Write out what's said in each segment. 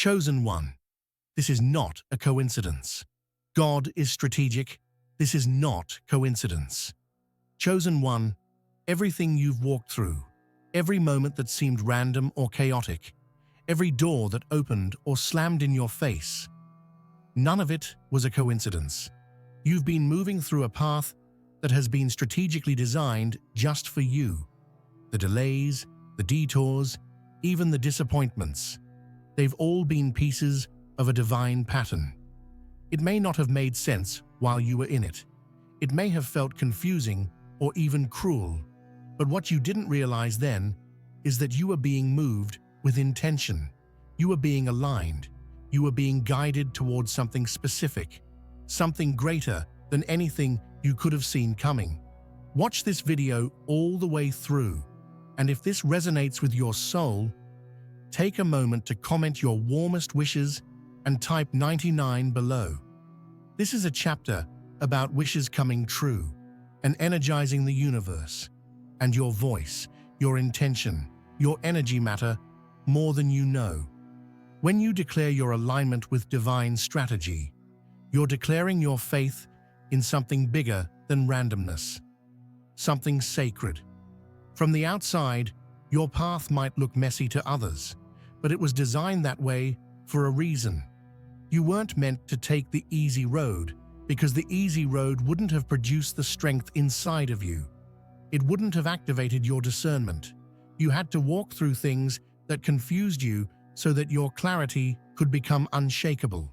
Chosen one. This is not a coincidence. God is strategic. This is not coincidence. Chosen one. Everything you've walked through, every moment that seemed random or chaotic, every door that opened or slammed in your face, none of it was a coincidence. You've been moving through a path that has been strategically designed just for you. The delays, the detours, even the disappointments, they've all been pieces of a divine pattern. It may not have made sense while you were in it. It may have felt confusing or even cruel. But what you didn't realize then is that you were being moved with intention. You were being aligned. You were being guided towards something specific, something greater than anything you could have seen coming. Watch this video all the way through, and if this resonates with your soul, take a moment to comment your warmest wishes and type 99 below. This is a chapter about wishes coming true and energizing the universe. And your voice, your intention, your energy matter more than you know. When you declare your alignment with divine strategy, you're declaring your faith in something bigger than randomness, something sacred. From the outside, your path might look messy to others, but it was designed that way for a reason. You weren't meant to take the easy road, because the easy road wouldn't have produced the strength inside of you. It wouldn't have activated your discernment. You had to walk through things that confused you so that your clarity could become unshakable.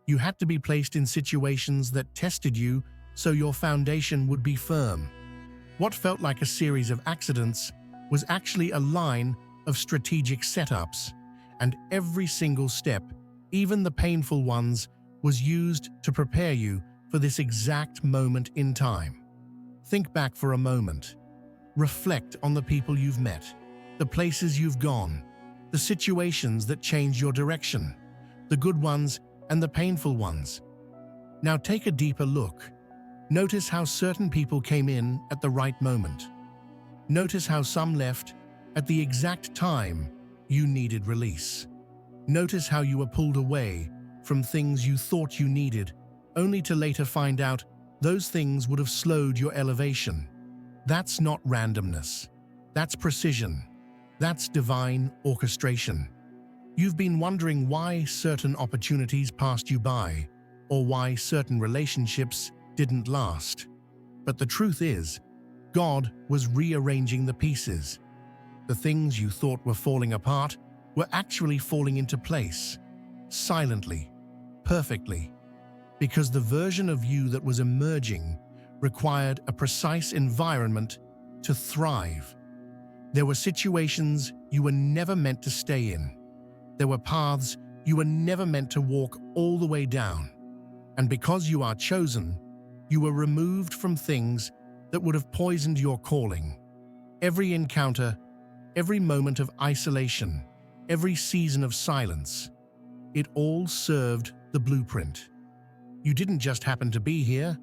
You had to be placed in situations that tested you so your foundation would be firm. What felt like a series of accidents was actually a line of strategic setups, and every single step, even the painful ones, was used to prepare you for this exact moment in time. Think back for a moment. Reflect on the people you've met, the places you've gone, the situations that changed your direction, the good ones and the painful ones. Now take a deeper look. Notice how certain people came in at the right moment. Notice how some left at the exact time you needed release. Notice how you were pulled away from things you thought you needed, only to later find out those things would have slowed your elevation. That's not randomness. That's precision. That's divine orchestration. You've been wondering why certain opportunities passed you by, or why certain relationships didn't last. But the truth is, God was rearranging the pieces. The things you thought were falling apart were actually falling into place, silently, perfectly. Because the version of you that was emerging required a precise environment to thrive. There were situations you were never meant to stay in. There were paths you were never meant to walk all the way down. And because you are chosen, you were removed from things that would have poisoned your calling. Every encounter, every moment of isolation, every season of silence, it all served the blueprint. You didn't just happen to be here,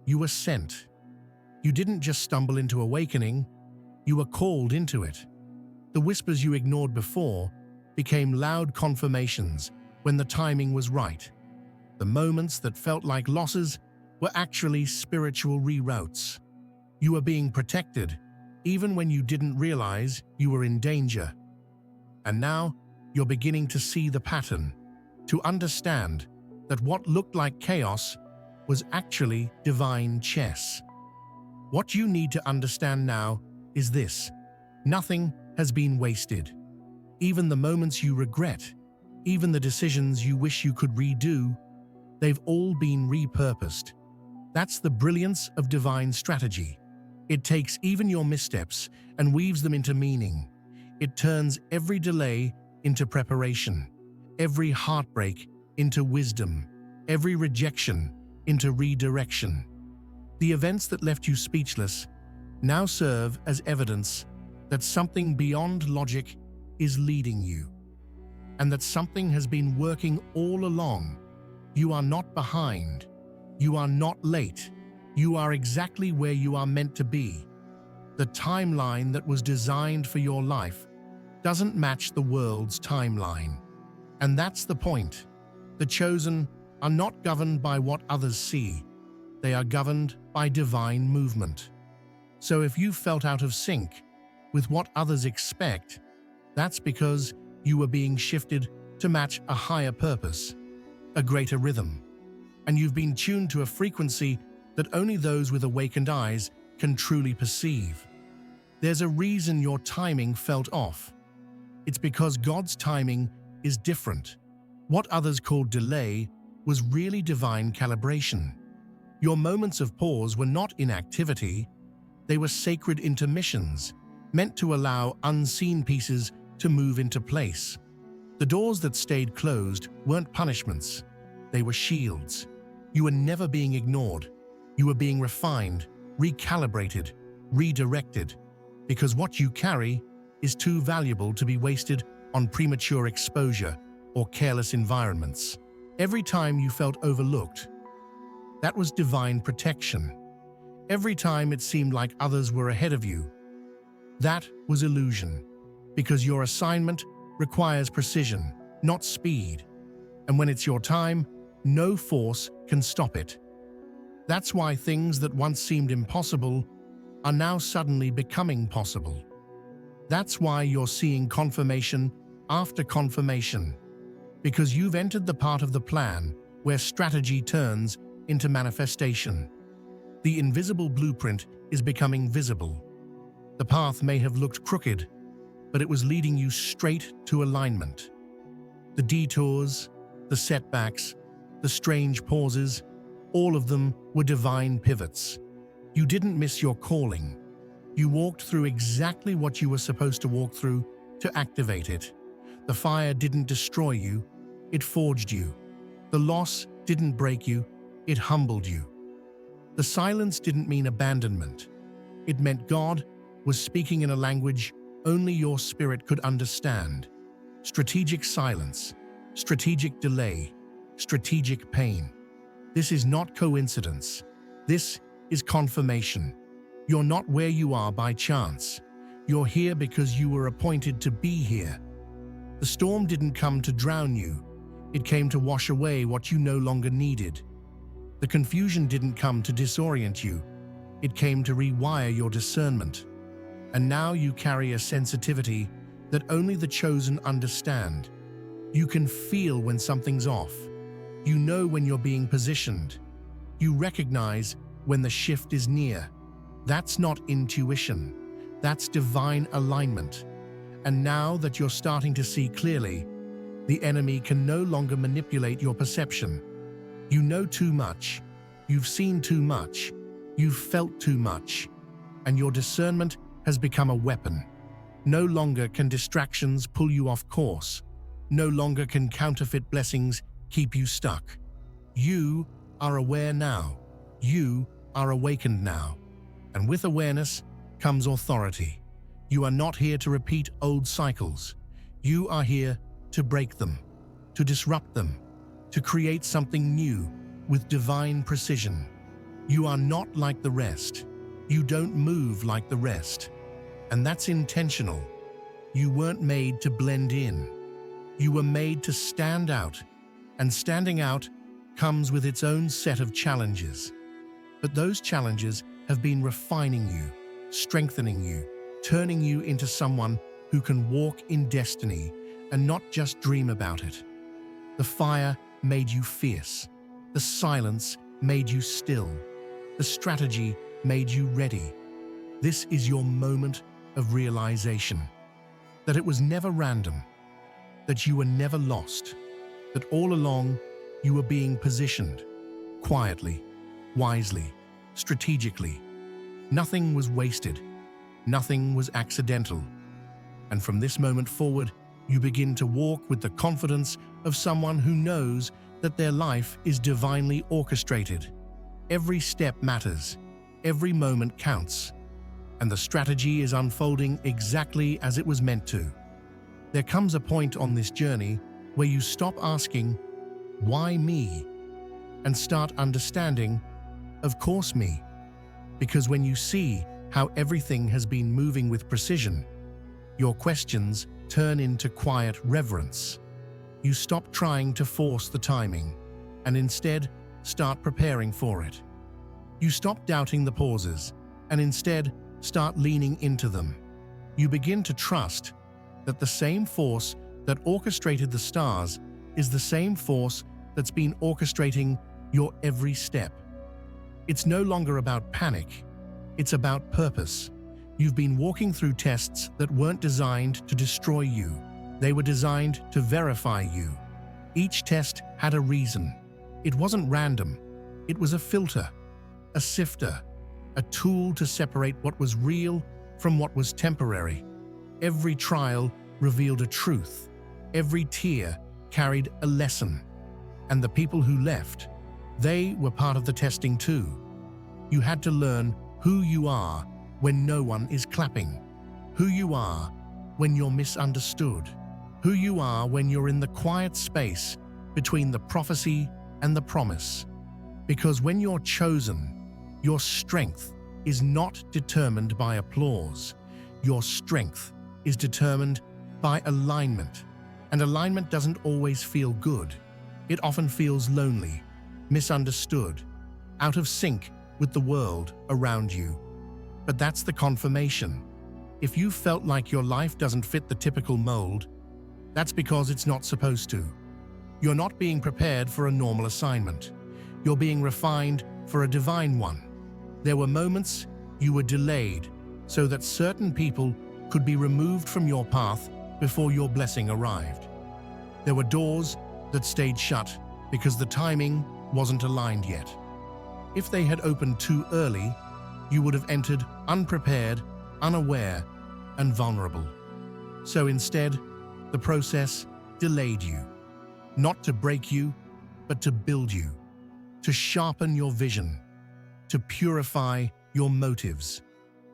you were sent. You didn't just stumble into awakening, you were called into it. The whispers you ignored before became loud confirmations when the timing was right. The moments that felt like losses were actually spiritual reroutes. You were being protected, even when you didn't realize you were in danger. And now, you're beginning to see the pattern, to understand that what looked like chaos was actually divine chess. What you need to understand now is this: nothing has been wasted. Even the moments you regret, even the decisions you wish you could redo, they've all been repurposed. That's the brilliance of divine strategy. It takes even your missteps and weaves them into meaning. It turns every delay into preparation, every heartbreak into wisdom, every rejection into redirection. The events that left you speechless now serve as evidence that something beyond logic is leading you, and that something has been working all along. You are not behind. You are not late. You are exactly where you are meant to be. The timeline that was designed for your life doesn't match the world's timeline. And that's the point. The chosen are not governed by what others see. They are governed by divine movement. So if you felt out of sync with what others expect, that's because you were being shifted to match a higher purpose, a greater rhythm, and you've been tuned to a frequency that only those with awakened eyes can truly perceive. There's a reason your timing felt off. It's because God's timing is different. What others called delay was really divine calibration. Your moments of pause were not inactivity, they were sacred intermissions, meant to allow unseen pieces to move into place. The doors that stayed closed weren't punishments, they were shields. You were never being ignored. You were being refined, recalibrated, redirected, because what you carry is too valuable to be wasted on premature exposure or careless environments. Every time you felt overlooked, that was divine protection. Every time it seemed like others were ahead of you, that was illusion, because your assignment requires precision, not speed. And when it's your time, no force can stop it. That's why things that once seemed impossible are now suddenly becoming possible. That's why you're seeing confirmation after confirmation, because you've entered the part of the plan where strategy turns into manifestation. The invisible blueprint is becoming visible. The path may have looked crooked, but it was leading you straight to alignment. The detours, the setbacks, the strange pauses, all of them were divine pivots. You didn't miss your calling. You walked through exactly what you were supposed to walk through to activate it. The fire didn't destroy you, it forged you. The loss didn't break you, it humbled you. The silence didn't mean abandonment. It meant God was speaking in a language only your spirit could understand. Strategic silence, strategic delay, strategic pain. This is not coincidence. This is confirmation. You're not where you are by chance. You're here because you were appointed to be here. The storm didn't come to drown you. It came to wash away what you no longer needed. The confusion didn't come to disorient you. It came to rewire your discernment. And now you carry a sensitivity that only the chosen understand. You can feel when something's off. You know when you're being positioned. You recognize when the shift is near. That's not intuition. That's divine alignment. And now that you're starting to see clearly, the enemy can no longer manipulate your perception. You know too much. You've seen too much. You've felt too much. And your discernment has become a weapon. No longer can distractions pull you off course. No longer can counterfeit blessings keep you stuck. You are aware now. You are awakened now. And with awareness comes authority. You are not here to repeat old cycles. You are here to break them, to disrupt them, to create something new with divine precision. You are not like the rest. You don't move like the rest. And that's intentional. You weren't made to blend in. You were made to stand out, and standing out comes with its own set of challenges. But those challenges have been refining you, strengthening you, turning you into someone who can walk in destiny and not just dream about it. The fire made you fierce. The silence made you still. The strategy made you ready. This is your moment of realization. That it was never random. That you were never lost. That all along you were being positioned. Quietly, wisely, strategically. Nothing was wasted. Nothing was accidental. And from this moment forward, you begin to walk with the confidence of someone who knows that their life is divinely orchestrated. Every step matters. Every moment counts. And the strategy is unfolding exactly as it was meant to. There comes a point on this journey where you stop asking, "Why me?" and start understanding, "Of course me." Because when you see how everything has been moving with precision, your questions turn into quiet reverence. you stop trying to force the timing and instead start preparing for it. You stop doubting the pauses and instead start leaning into them. You begin to trust that the same force that orchestrated the stars is the same force that's been orchestrating your every step. It's no longer about panic, it's about purpose. You've been walking through tests that weren't designed to destroy you. They were designed to verify you. Each test had a reason. It wasn't random. It was a filter, a sifter, a tool to separate what was real from what was temporary. Every trial revealed a truth. Every tear carried a lesson. And the people who left, they were part of the testing too. You had to learn who you are when no one is clapping, who you are when you're misunderstood, who you are when you're in the quiet space between the prophecy and the promise. Because when you're chosen, your strength is not determined by applause. Your strength is determined by alignment. And alignment doesn't always feel good. It often feels lonely, misunderstood, out of sync with the world around you. But that's the confirmation. If you felt like your life doesn't fit the typical mold, that's because it's not supposed to. You're not being prepared for a normal assignment. You're being refined for a divine one. There were moments you were delayed so that certain people could be removed from your path before your blessing arrived. There were doors that stayed shut because the timing wasn't aligned yet. If they had opened too early, you would have entered unprepared, unaware, and vulnerable. So instead, the process delayed you, not to break you, but to build you, to sharpen your vision, to purify your motives,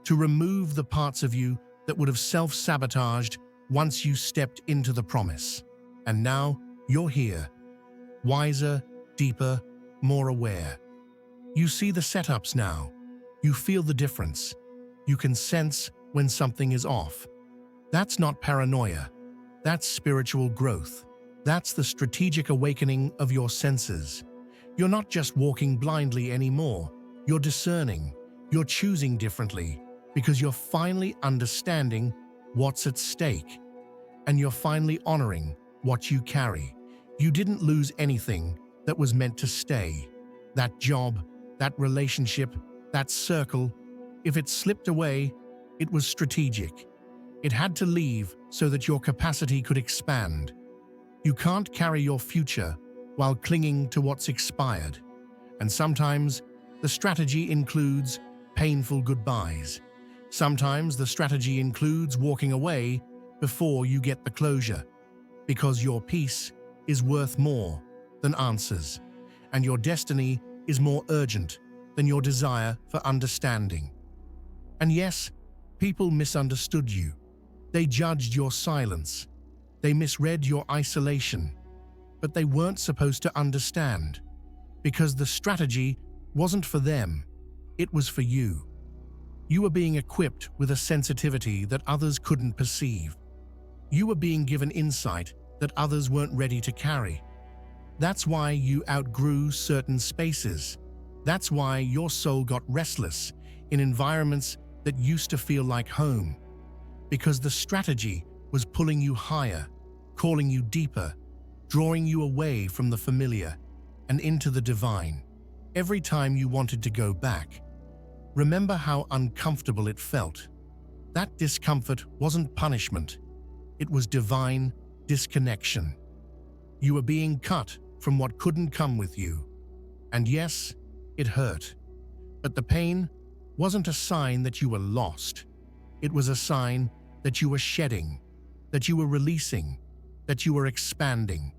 to remove the parts of you that would have self-sabotaged once you stepped into the promise. And now you're here, wiser, deeper, more aware. You see the setups now. You feel the difference. You can sense when something is off. That's not paranoia. That's spiritual growth. That's the strategic awakening of your senses. You're not just walking blindly anymore. You're discerning. You're choosing differently because you're finally understanding what's at stake. And you're finally honoring what you carry. You didn't lose anything that was meant to stay. That job, that relationship, that circle, if it slipped away, it was strategic. It had to leave so that your capacity could expand. You can't carry your future while clinging to what's expired. And sometimes the strategy includes painful goodbyes. Sometimes the strategy includes walking away before you get the closure. Because your peace is worth more than answers, and your destiny is more urgent than your desire for understanding. And yes, people misunderstood you. They judged your silence. They misread your isolation. But they weren't supposed to understand, because the strategy wasn't for them, it was for you. You were being equipped with a sensitivity that others couldn't perceive. You were being given insight that others weren't ready to carry. That's why you outgrew certain spaces. That's why your soul got restless in environments that used to feel like home. Because the strategy was pulling you higher, calling you deeper, drawing you away from the familiar and into the divine. Every time you wanted to go back, remember how uncomfortable it felt. That discomfort wasn't punishment. It was divine disconnection. You were being cut from what couldn't come with you. And yes, it hurt. But the pain wasn't a sign that you were lost. It was a sign that you were shedding, that you were releasing, that you were expanding.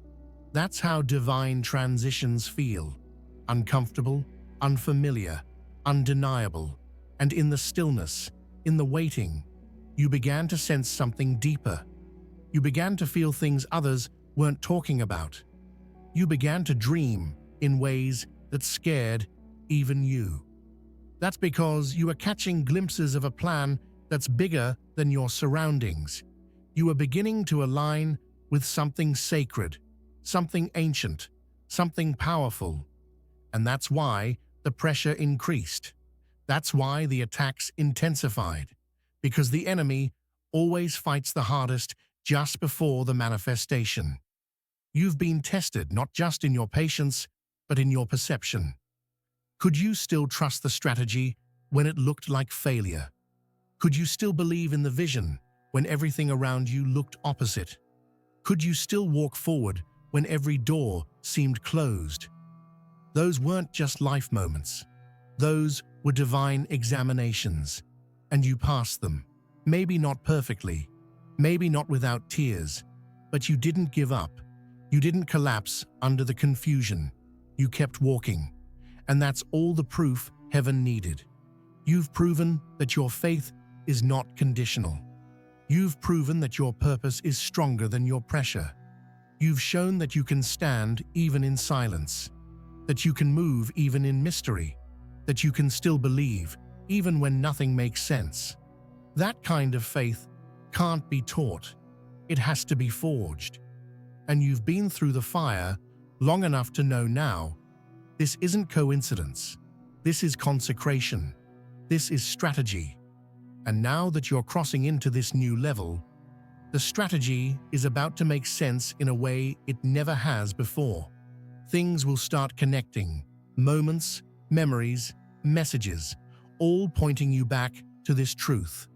That's how divine transitions feel. Uncomfortable, unfamiliar, undeniable. And in the stillness, in the waiting, you began to sense something deeper. You began to feel things others weren't talking about. You began to dream in ways that scared even you. That's because you were catching glimpses of a plan that's bigger than your surroundings. You were beginning to align with something sacred, something ancient, something powerful. And that's why the pressure increased. That's why the attacks intensified. Because the enemy always fights the hardest just before the manifestation. You've been tested not just in your patience, but in your perception. Could you still trust the strategy when it looked like failure? Could you still believe in the vision when everything around you looked opposite? Could you still walk forward when every door seemed closed? Those weren't just life moments. Those were divine examinations, and you passed them. Maybe not perfectly, maybe not without tears, but you didn't give up. You didn't collapse under the confusion. You kept walking, and that's all the proof heaven needed. You've proven that your faith is not conditional. You've proven that your purpose is stronger than your pressure. You've shown that you can stand even in silence, that you can move even in mystery, that you can still believe even when nothing makes sense. That kind of faith can't be taught. It has to be forged. And you've been through the fire long enough to know now, this isn't coincidence. This is consecration. This is strategy. And now that you're crossing into this new level, the strategy is about to make sense in a way it never has before. Things will start connecting, moments, memories, messages, all pointing you back to this truth.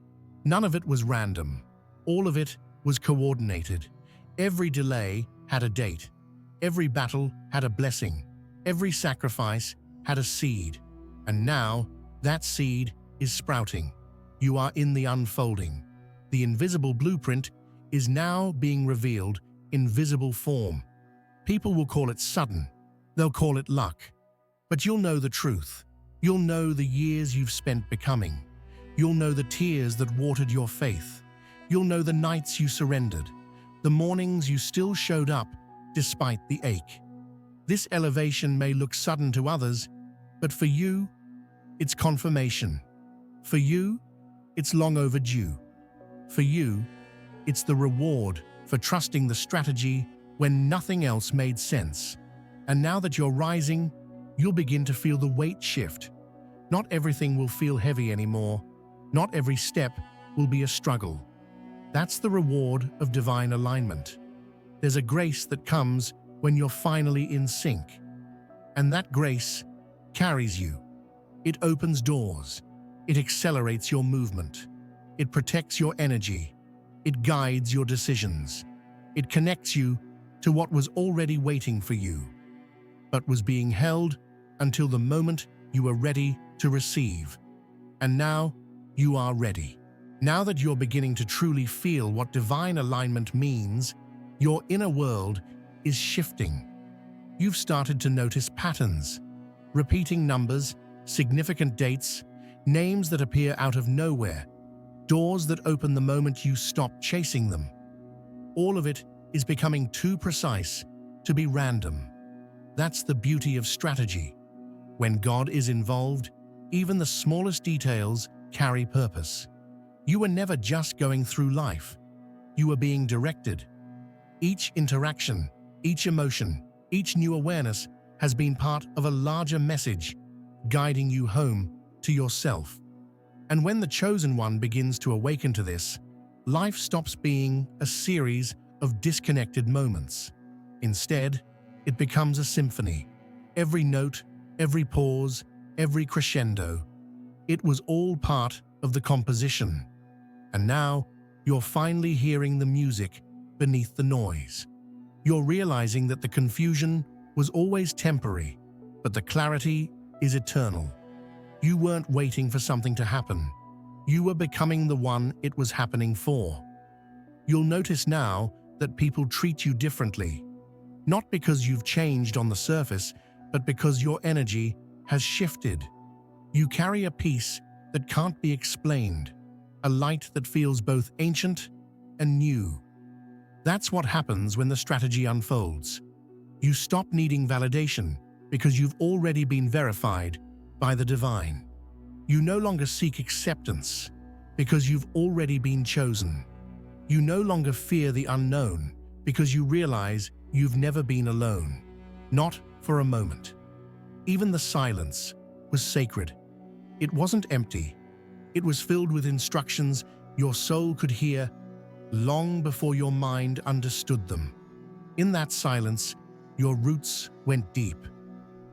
None of it was random. All of it was coordinated. Every delay had a date. Every battle had a blessing. Every sacrifice had a seed. And now, that seed is sprouting. You are in the unfolding. The invisible blueprint is now being revealed in visible form. People will call it sudden. They'll call it luck. But you'll know the truth. You'll know the years you've spent becoming. You'll know the tears that watered your faith. You'll know the nights you surrendered, the mornings you still showed up despite the ache. This elevation may look sudden to others, but for you, it's confirmation. For you, it's long overdue. For you, it's the reward for trusting the strategy when nothing else made sense. And now that you're rising, you'll begin to feel the weight shift. Not everything will feel heavy anymore. Not every step will be a struggle. That's the reward of divine alignment. There's a grace that comes when you're finally in sync. And that grace carries you. It opens doors. It accelerates your movement. It protects your energy. It guides your decisions. It connects you to what was already waiting for you, but was being held until the moment you were ready to receive. And now, you are ready. Now that you're beginning to truly feel what divine alignment means, your inner world is shifting. You've started to notice patterns, repeating numbers, significant dates, names that appear out of nowhere, doors that open the moment you stop chasing them. All of it is becoming too precise to be random. That's the beauty of strategy. When God is involved, even the smallest details carry purpose. You were never just going through life. You were being directed. Each interaction, each emotion, each new awareness has been part of a larger message, guiding you home to yourself. And when the chosen one begins to awaken to this, life stops being a series of disconnected moments. Instead, it becomes a symphony. Every note, every pause, every crescendo. It was all part of the composition. And now, you're finally hearing the music beneath the noise. You're realizing that the confusion was always temporary, but the clarity is eternal. You weren't waiting for something to happen. You were becoming the one it was happening for. You'll notice now that people treat you differently, not because you've changed on the surface, but because your energy has shifted. You carry a peace that can't be explained, a light that feels both ancient and new. That's what happens when the strategy unfolds. You stop needing validation because you've already been verified by the divine. You no longer seek acceptance because you've already been chosen. You no longer fear the unknown because you realize you've never been alone. Not for a moment. Even the silence was sacred. It wasn't empty. It was filled with instructions your soul could hear long before your mind understood them. In that silence, your roots went deep.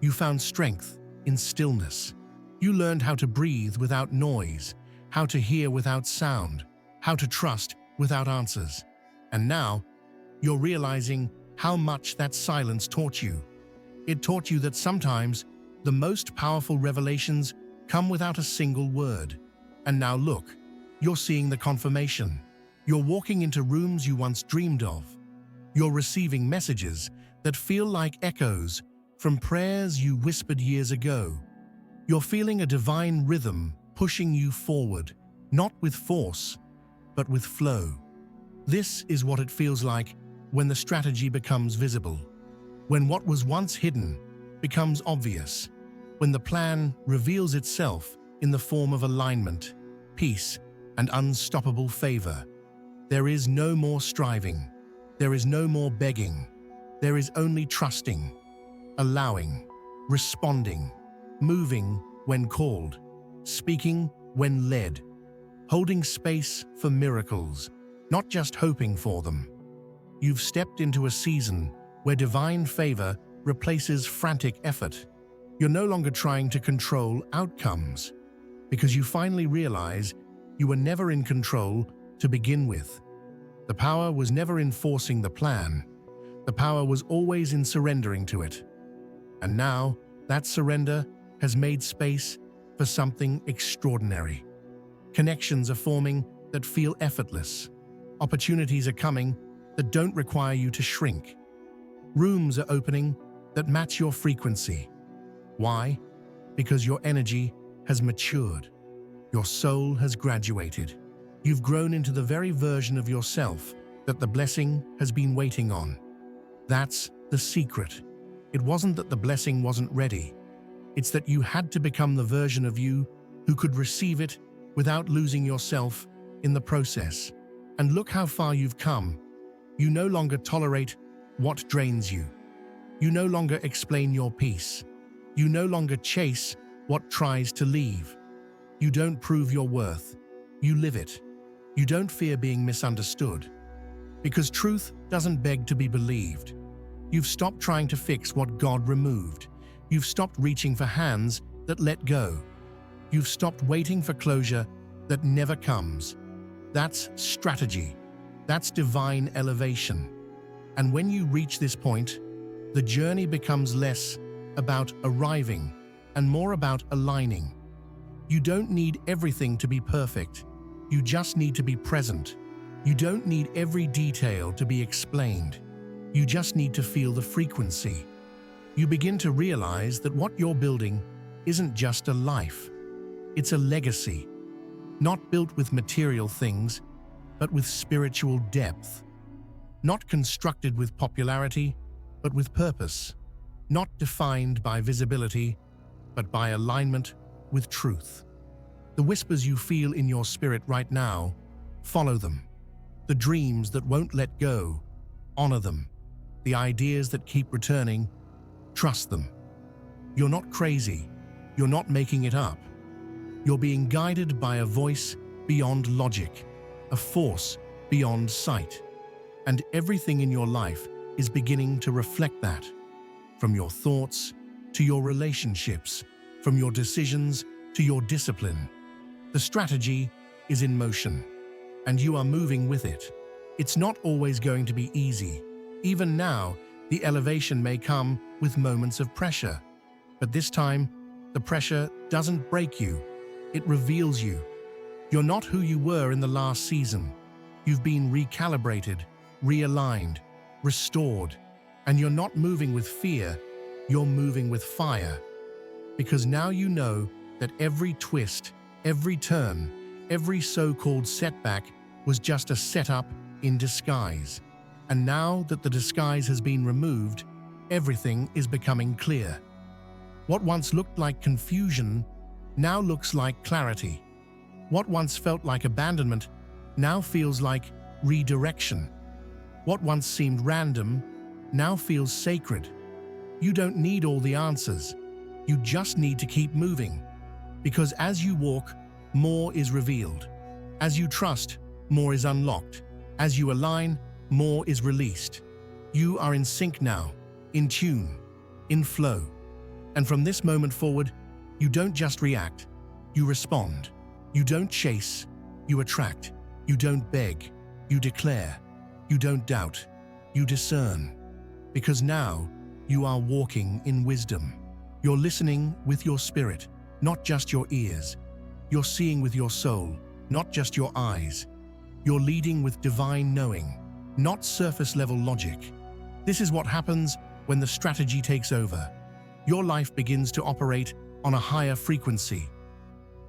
You found strength in stillness. You learned how to breathe without noise, how to hear without sound, how to trust without answers. And now, you're realizing how much that silence taught you. It taught you that sometimes the most powerful revelations come without a single word. And now look, you're seeing the confirmation. You're walking into rooms you once dreamed of. You're receiving messages that feel like echoes from prayers you whispered years ago. You're feeling a divine rhythm pushing you forward, not with force, but with flow. This is what it feels like when the strategy becomes visible, when what was once hidden becomes obvious, when the plan reveals itself in the form of alignment, peace, and unstoppable favor. There is no more striving. There is no more begging. There is only trusting, allowing, responding, moving when called, speaking when led, holding space for miracles, not just hoping for them. You've stepped into a season where divine favor replaces frantic effort. You're no longer trying to control outcomes, because you finally realize you were never in control to begin with. The power was never in forcing the plan. The power was always in surrendering to it. And now, that surrender has made space for something extraordinary. Connections are forming that feel effortless. Opportunities are coming that don't require you to shrink. Rooms are opening that match your frequency. Why? Because your energy has matured. Your soul has graduated. You've grown into the very version of yourself that the blessing has been waiting on. That's the secret. It wasn't that the blessing wasn't ready. It's that you had to become the version of you who could receive it without losing yourself in the process. And look how far you've come. You no longer tolerate what drains you. You no longer explain your peace. You no longer chase what tries to leave. You don't prove your worth. You live it. You don't fear being misunderstood. Because truth doesn't beg to be believed. You've stopped trying to fix what God removed. You've stopped reaching for hands that let go. You've stopped waiting for closure that never comes. That's strategy. That's divine elevation. And when you reach this point, the journey becomes less about arriving and more about aligning. You don't need everything to be perfect. You just need to be present. You don't need every detail to be explained. You just need to feel the frequency. You begin to realize that what you're building isn't just a life. It's a legacy, not built with material things, but with spiritual depth. Not constructed with popularity, but with purpose. Not defined by visibility, but by alignment with truth. The whispers you feel in your spirit right now, follow them. The dreams that won't let go, honor them. The ideas that keep returning, trust them. You're not crazy. You're not making it up. You're being guided by a voice beyond logic, a force beyond sight. And everything in your life is beginning to reflect that. From your thoughts to your relationships, from your decisions to your discipline. The strategy is in motion, and you are moving with it. It's not always going to be easy. Even now, the elevation may come with moments of pressure. But this time, the pressure doesn't break you. It reveals you. You're not who you were in the last season. You've been recalibrated, realigned, restored. And you're not moving with fear, you're moving with fire. Because now you know that every twist, every turn, every so-called setback was just a setup in disguise. And now that the disguise has been removed, everything is becoming clear. What once looked like confusion now looks like clarity. What once felt like abandonment now feels like redirection. What once seemed random now feels sacred. You don't need all the answers. You just need to keep moving. Because as you walk, more is revealed. As you trust, more is unlocked. As you align, more is released. You are in sync now, in tune, in flow. And from this moment forward, you don't just react, you respond. You don't chase, you attract. You don't beg, you declare. You don't doubt, you discern. Because now, you are walking in wisdom. You're listening with your spirit, not just your ears. You're seeing with your soul, not just your eyes. You're leading with divine knowing, not surface-level logic. This is what happens when the strategy takes over. Your life begins to operate on a higher frequency.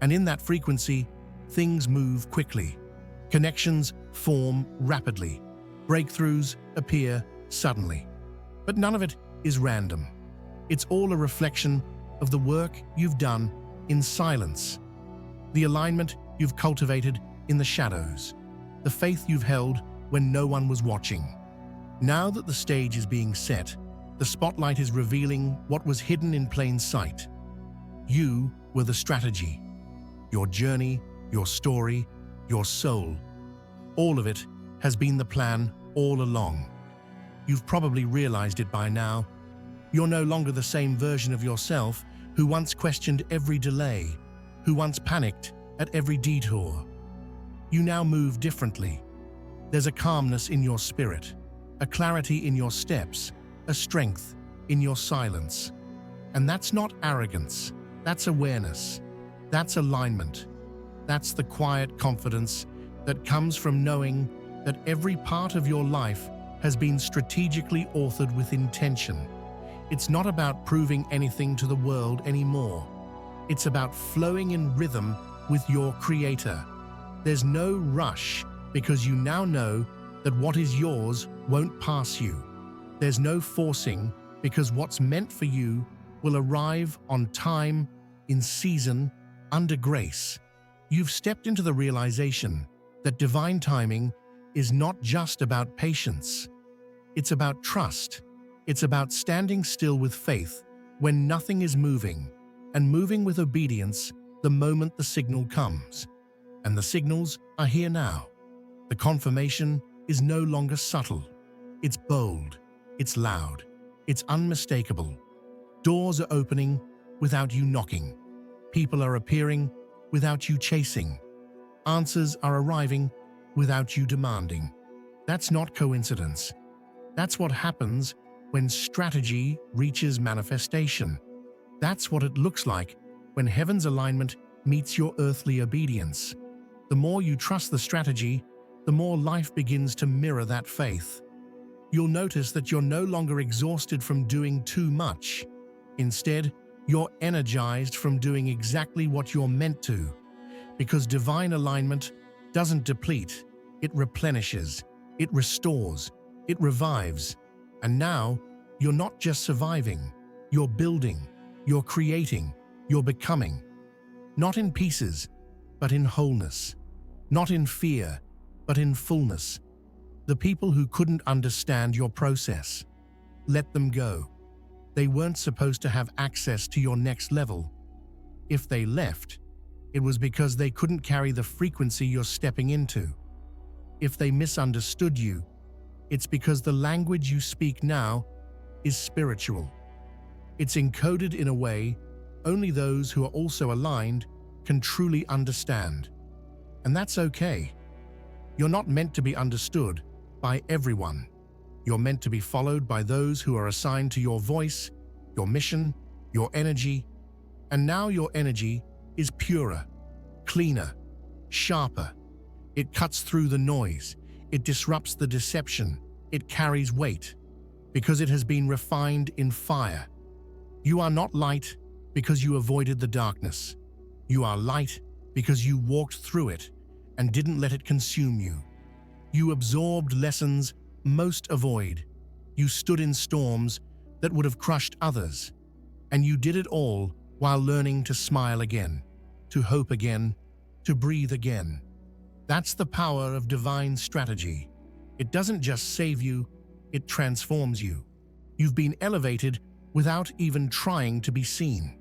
And in that frequency, things move quickly. Connections form rapidly. Breakthroughs appear suddenly. But none of it is random. It's all a reflection of the work you've done in silence, the alignment you've cultivated in the shadows, the faith you've held when no one was watching. Now that the stage is being set, the spotlight is revealing what was hidden in plain sight. You were the strategy. Your journey, your story, your soul. All of it has been the plan all along. You've probably realized it by now. You're no longer the same version of yourself who once questioned every delay, who once panicked at every detour. You now move differently. There's a calmness in your spirit, a clarity in your steps, a strength in your silence. And that's not arrogance, that's awareness, that's alignment. That's the quiet confidence that comes from knowing that every part of your life has been strategically authored with intention. It's not about proving anything to the world anymore. It's about flowing in rhythm with your Creator. There's no rush because you now know that what is yours won't pass you. There's no forcing because what's meant for you will arrive on time, in season, under grace. You've stepped into the realization that divine timing is not just about patience. It's about trust. It's about standing still with faith when nothing is moving, and moving with obedience the moment the signal comes. And the signals are here now. The confirmation is no longer subtle. It's bold. It's loud. It's unmistakable. Doors are opening without you knocking. People are appearing without you chasing. Answers are arriving without you demanding. That's not coincidence. That's what happens when strategy reaches manifestation. That's what it looks like when heaven's alignment meets your earthly obedience. The more you trust the strategy, the more life begins to mirror that faith. You'll notice that you're no longer exhausted from doing too much. Instead, you're energized from doing exactly what you're meant to. Because divine alignment doesn't deplete, it replenishes, it restores, it revives. And now, you're not just surviving, you're building, you're creating, you're becoming. Not in pieces, but in wholeness. Not in fear, but in fullness. The people who couldn't understand your process, let them go. They weren't supposed to have access to your next level. If they left, it was because they couldn't carry the frequency you're stepping into. If they misunderstood you, it's because the language you speak now is spiritual. It's encoded in a way only those who are also aligned can truly understand. And that's okay. You're not meant to be understood by everyone. You're meant to be followed by those who are assigned to your voice, your mission, your energy. And now your energy is purer, cleaner, sharper. It cuts through the noise. It disrupts the deception. It carries weight because it has been refined in fire. You are not light because you avoided the darkness. You are light because you walked through it and didn't let it consume you. You absorbed lessons most avoid. You stood in storms that would have crushed others. And you did it all while learning to smile again, to hope again, to breathe again. That's the power of divine strategy. It doesn't just save you, it transforms you. You've been elevated without even trying to be seen.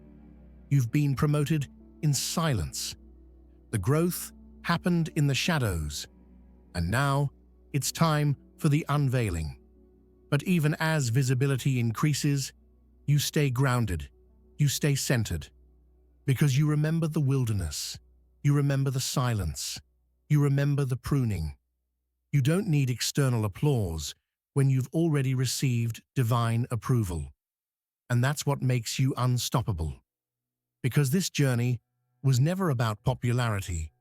You've been promoted in silence. The growth happened in the shadows, and now it's time for the unveiling. But even as visibility increases, you stay grounded, you stay centered, because you remember the wilderness, you remember the silence, you remember the pruning. You don't need external applause when you've already received divine approval. And that's what makes you unstoppable. Because this journey was never about popularity.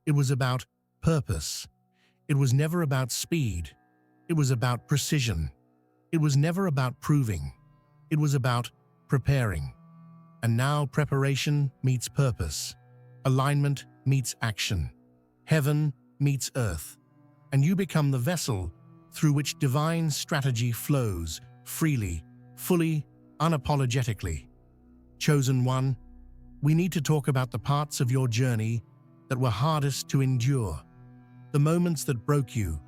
It was about purpose. It was never about speed. It was about precision. It was never about proving. It was about preparing. And now preparation meets purpose. Alignment meets action. Heaven meets earth. And you become the vessel through which divine strategy flows freely, fully, unapologetically. Chosen one, we need to talk about the parts of your journey that were hardest to endure. The moments that broke you,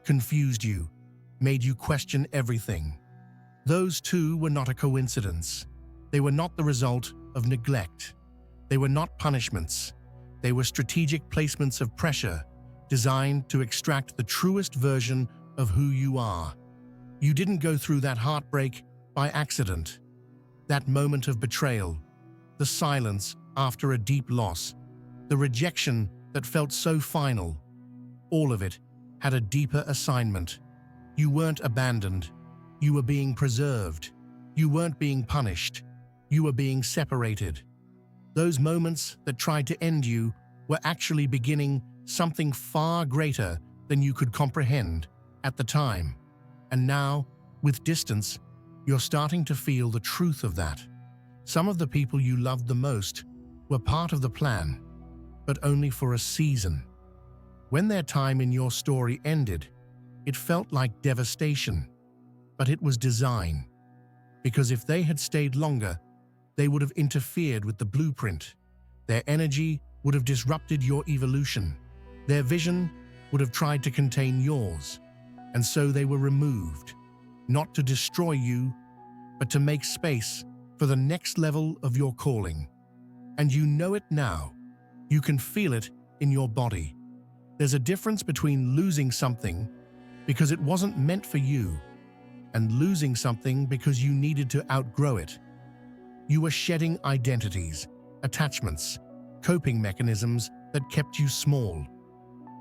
confused you, made you question everything. Those too were not a coincidence. They were not the result of neglect. They were not punishments. They were strategic placements of pressure designed to extract the truest version of who you are. You didn't go through that heartbreak by accident. That moment of betrayal, the silence after a deep loss, the rejection that felt so final, all of it had a deeper assignment. You weren't abandoned. You were being preserved. You weren't being punished. You were being separated. Those moments that tried to end you were actually beginning something far greater than you could comprehend at the time. And now, with distance, you're starting to feel the truth of that. Some of the people you loved the most were part of the plan, but only for a season. When their time in your story ended, it felt like devastation, but it was design. Because if they had stayed longer, they would have interfered with the blueprint. Their energy would have disrupted your evolution. Their vision would have tried to contain yours. And so they were removed, not to destroy you, but to make space for the next level of your calling. And you know it now. You can feel it in your body. There's a difference between losing something because it wasn't meant for you and losing something because you needed to outgrow it. You were shedding identities, attachments, coping mechanisms that kept you small.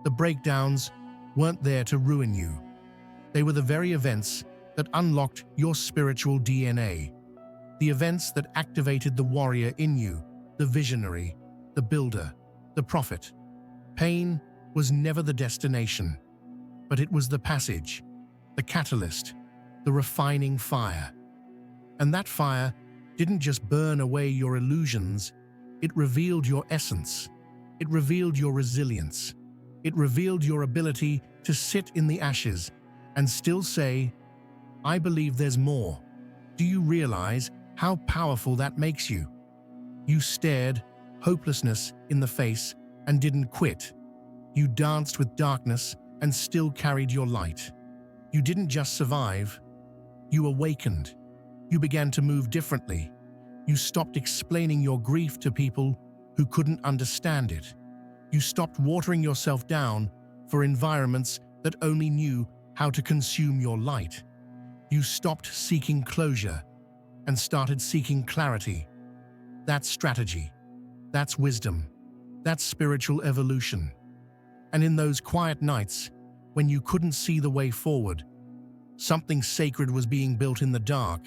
The breakdowns weren't there to ruin you. They were the very events that unlocked your spiritual DNA, the events that activated the warrior in you, the visionary, the builder, the prophet. Pain was never the destination, but it was the passage, the catalyst, the refining fire. And that fire didn't just burn away your illusions, it revealed your essence. It revealed your resilience. It revealed your ability to sit in the ashes and still say, I believe there's more. Do you realize how powerful that makes you? You stared hopelessness in the face and didn't quit. You danced with darkness and still carried your light. You didn't just survive, you awakened. You began to move differently. You stopped explaining your grief to people who couldn't understand it. You stopped watering yourself down for environments that only knew how to consume your light. You stopped seeking closure and started seeking clarity. That's strategy. That's wisdom. That's spiritual evolution. And in those quiet nights, when you couldn't see the way forward, something sacred was being built in the dark.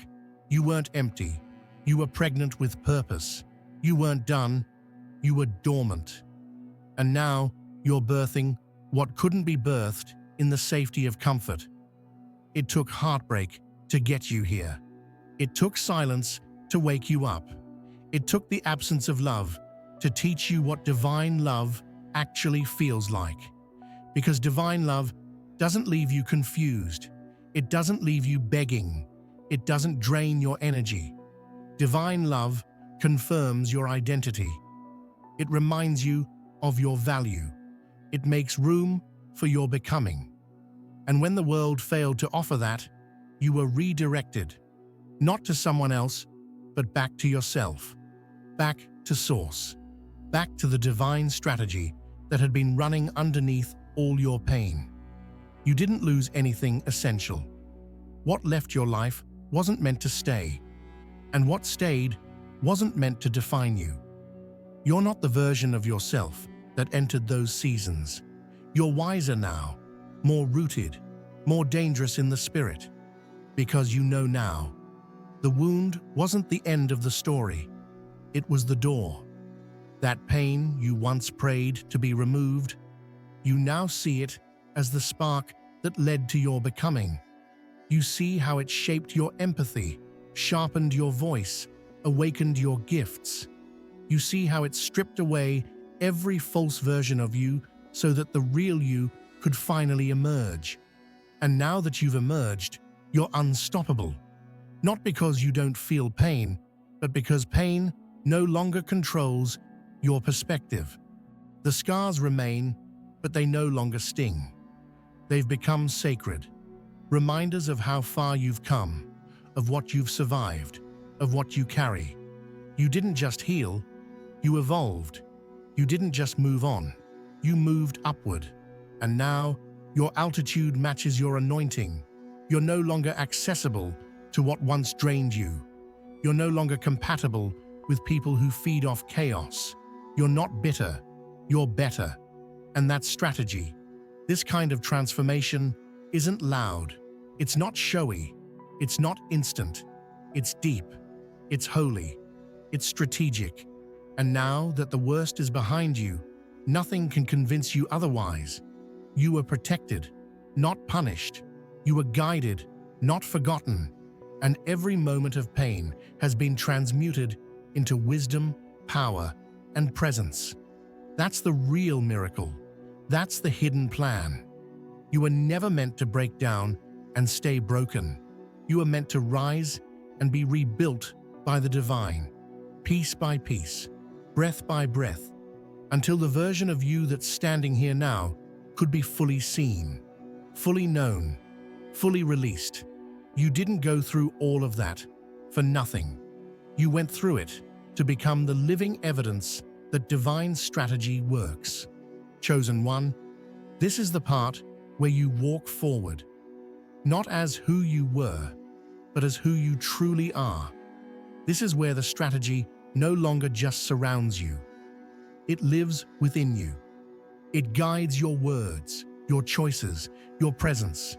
You weren't empty. You were pregnant with purpose. You weren't done. You were dormant. And now you're birthing what couldn't be birthed in the safety of comfort. It took heartbreak to get you here. It took silence to wake you up. It took the absence of love to teach you what divine love actually feels like. Because divine love doesn't leave you confused. It doesn't leave you begging. It doesn't drain your energy. Divine love confirms your identity. It reminds you of your value. It makes room for your becoming. And when the world failed to offer that, you were redirected. Not to someone else, but back to yourself. Back to source. Back to the divine strategy that had been running underneath all your pain. You didn't lose anything essential. What left your life wasn't meant to stay, and what stayed wasn't meant to define you. You're not the version of yourself that entered those seasons. You're wiser now, more rooted, more dangerous in the spirit, because you know now. The wound wasn't the end of the story. It was the door. That pain you once prayed to be removed, you now see it as the spark that led to your becoming. You see how it shaped your empathy, sharpened your voice, awakened your gifts. You see how it stripped away every false version of you so that the real you could finally emerge. And now that you've emerged, you're unstoppable. Not because you don't feel pain, but because pain no longer controls your perspective. The scars remain, but they no longer sting. They've become sacred, reminders of how far you've come, of what you've survived, of what you carry. You didn't just heal, you evolved. You didn't just move on, you moved upward. And now, your altitude matches your anointing. You're no longer accessible to what once drained you. You're no longer compatible with people who feed off chaos. You're not bitter, you're better. And that's strategy. This kind of transformation isn't loud, it's not showy, it's not instant, it's deep, it's holy, it's strategic. And now that the worst is behind you, nothing can convince you otherwise. You were protected, not punished. You were guided, not forgotten. And every moment of pain has been transmuted into wisdom, power, and presence. That's the real miracle. That's the hidden plan. You were never meant to break down and stay broken. You were meant to rise and be rebuilt by the divine, piece by piece, breath by breath, until the version of you that's standing here now could be fully seen, fully known, fully released. You didn't go through all of that for nothing. You went through it to become the living evidence that divine strategy works. Chosen one, this is the part where you walk forward, not as who you were, but as who you truly are. This is where the strategy no longer just surrounds you. It lives within you. It guides your words, your choices, your presence.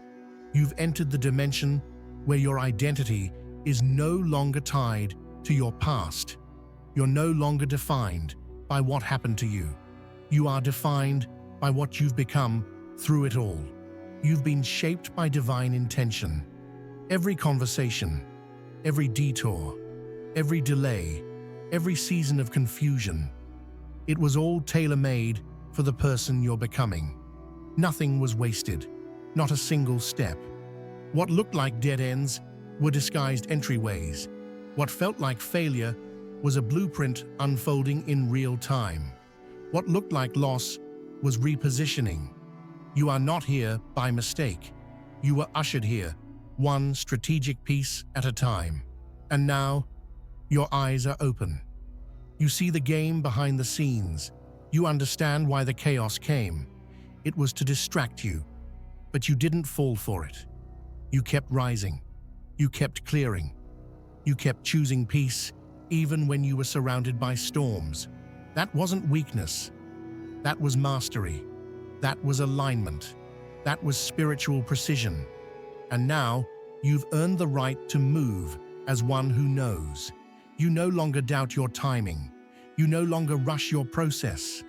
You've entered the dimension where your identity is no longer tied to your past. You're no longer defined by what happened to you. You are defined by what you've become through it all. You've been shaped by divine intention. Every conversation, every detour, every delay, every season of confusion, it was all tailor-made for the person you're becoming. Nothing was wasted, not a single step. What looked like dead ends were disguised entryways. What felt like failure was a blueprint unfolding in real time. What looked like loss was repositioning. You are not here by mistake. You were ushered here, one strategic piece at a time. And now, your eyes are open. You see the game behind the scenes. You understand why the chaos came. It was to distract you, but you didn't fall for it. You kept rising. You kept clearing. You kept choosing peace, even when you were surrounded by storms. That wasn't weakness. That was mastery. That was alignment. That was spiritual precision. And now, you've earned the right to move as one who knows. You no longer doubt your timing. You no longer rush your process.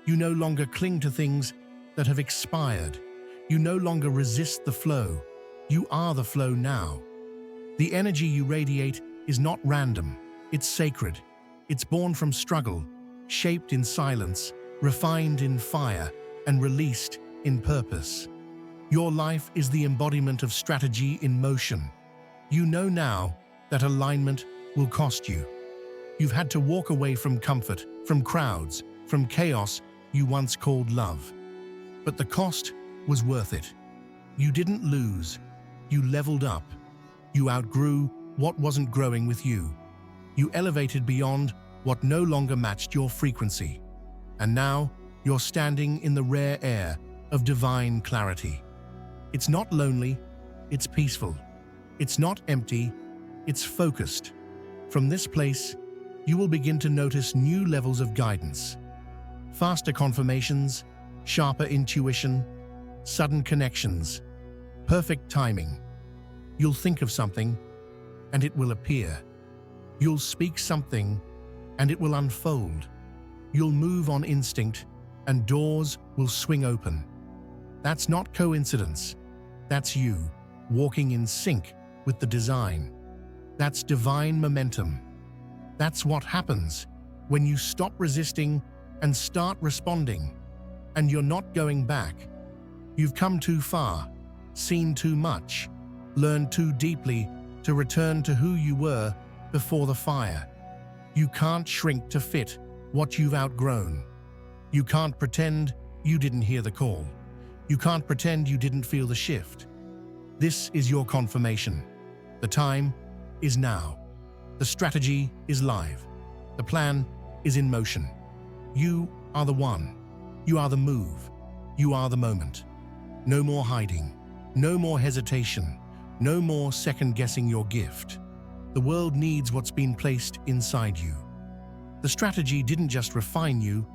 You no longer cling to things that have expired. You no longer resist the flow. You are the flow now. The energy you radiate is not random. It's sacred. It's born from struggle, shaped in silence, refined in fire, and released in purpose. Your life is the embodiment of strategy in motion. You know now that alignment will cost you. You've had to walk away from comfort, from crowds, from chaos you once called love. But the cost was worth it. You didn't lose. You leveled up. You outgrew what wasn't growing with you. You elevated beyond what no longer matched your frequency. And now, you're standing in the rare air of divine clarity. It's not lonely, it's peaceful. It's not empty, it's focused. From this place, you will begin to notice new levels of guidance. Faster confirmations, sharper intuition, sudden connections, perfect timing. You'll think of something, and it will appear. You'll speak something, and it will unfold. You'll move on instinct, and doors will swing open. That's not coincidence. That's you, walking in sync with the design. That's divine momentum. That's what happens when you stop resisting and start responding. And you're not going back. You've come too far, seen too much, learned too deeply to return to who you were before the fire. You can't shrink to fit what you've outgrown. You can't pretend you didn't hear the call. You can't pretend you didn't feel the shift. This is your confirmation. The time is now. The strategy is live. The plan is in motion. You are the one. You are the move. You are the moment. No more hiding. No more hesitation. No more second-guessing your gift. The world needs what's been placed inside you. The strategy didn't just refine you,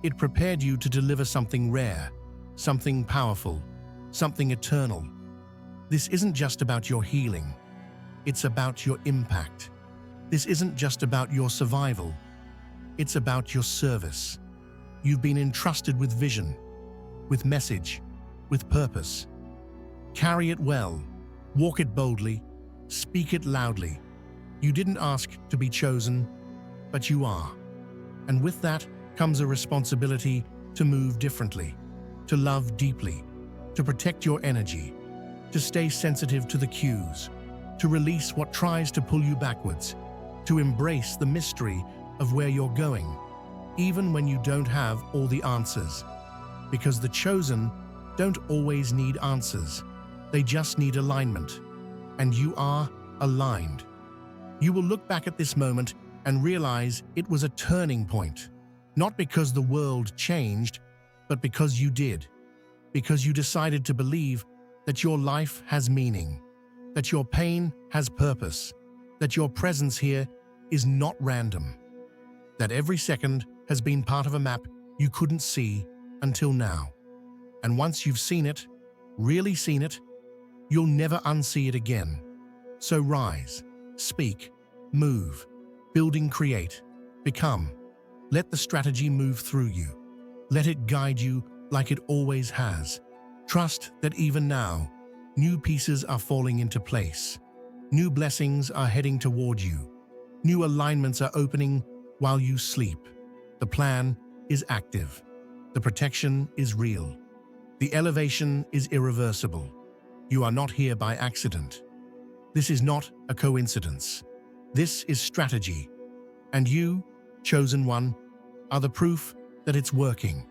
it prepared you to deliver something rare, something powerful, something eternal. This isn't just about your healing, it's about your impact. This isn't just about your survival, it's about your service. You've been entrusted with vision, with message, with purpose. Carry it well, walk it boldly, speak it loudly. You didn't ask to be chosen, but you are. And with that comes a responsibility to move differently, to love deeply, to protect your energy, to stay sensitive to the cues, to release what tries to pull you backwards, to embrace the mystery of where you're going, even when you don't have all the answers. Because the chosen don't always need answers, they just need alignment. And you are aligned. You will look back at this moment and realize it was a turning point, not because the world changed, but because you did. Because you decided to believe that your life has meaning, that your pain has purpose, that your presence here is not random, that every second has been part of a map you couldn't see until now. And once you've seen it, really seen it, you'll never unsee it again. So rise, speak, move, building, create, become. Let the strategy move through you. Let it guide you like it always has. Trust that even now, new pieces are falling into place. New blessings are heading toward you. New alignments are opening while you sleep. The plan is active. The protection is real. The elevation is irreversible. You are not here by accident. This is not a coincidence. This is strategy. And you, chosen one, are the proof that it's working.